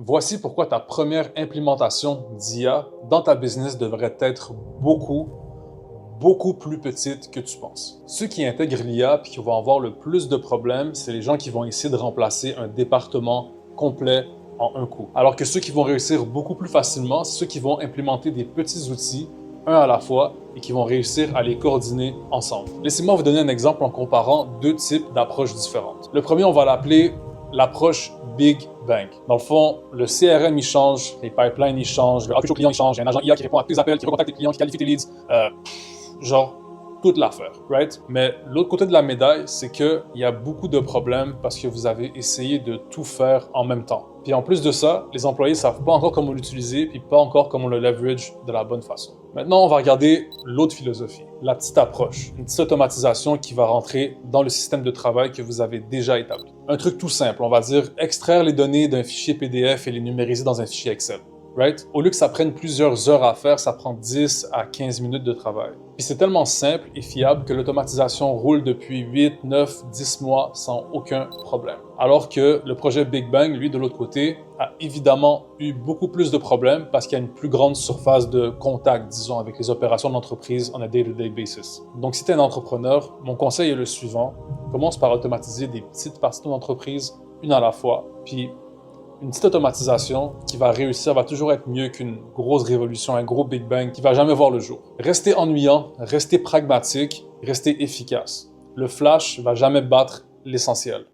Voici pourquoi ta première implémentation d'IA dans ta business devrait être beaucoup plus petite que tu penses. Ceux qui intègrent l'IA et qui vont avoir le plus de problèmes, c'est les gens qui vont essayer de remplacer un département complet en un coup. Alors que ceux qui vont réussir beaucoup plus facilement, c'est ceux qui vont implémenter des petits outils, un à la fois, et qui vont réussir à les coordonner ensemble. Laissez-moi vous donner un exemple en comparant deux types d'approches différentes. Le premier, on va l'appeler l'approche Big Bang. Dans le fond, le CRM, il change, les pipelines, ils changent, le outreach au client, il change, il y a un agent IA qui répond à tous les appels, qui recontacte les clients, qui qualifie tes leads. Genre, toute l'affaire, right? Mais l'autre côté de la médaille, c'est qu'il y a beaucoup de problèmes parce que vous avez essayé de tout faire en même temps. Puis en plus de ça, les employés ne savent pas encore comment l'utiliser, puis pas encore comment le leverage de la bonne façon. Maintenant, on va regarder l'autre philosophie, la petite approche, une petite automatisation qui va rentrer dans le système de travail que vous avez déjà établi. Un truc tout simple, on va dire extraire les données d'un fichier PDF et les numériser dans un fichier Excel. Right? Au lieu que ça prenne plusieurs heures à faire, ça prend 10 à 15 minutes de travail. Puis c'est tellement simple et fiable que l'automatisation roule depuis 8, 9, 10 mois sans aucun problème. Alors que le projet Big Bang, lui, de l'autre côté, a évidemment eu beaucoup plus de problèmes parce qu'il y a une plus grande surface de contact, disons, avec les opérations d'entreprise on a day-to-day basis. Donc si tu es un entrepreneur, mon conseil est le suivant. Commence par automatiser des petites parties de ton entreprise, une à la fois, puis une petite automatisation qui va réussir va toujours être mieux qu'une grosse révolution, un gros Big Bang qui va jamais voir le jour. Restez ennuyant, restez pragmatique, restez efficace. Le flash va jamais battre l'essentiel.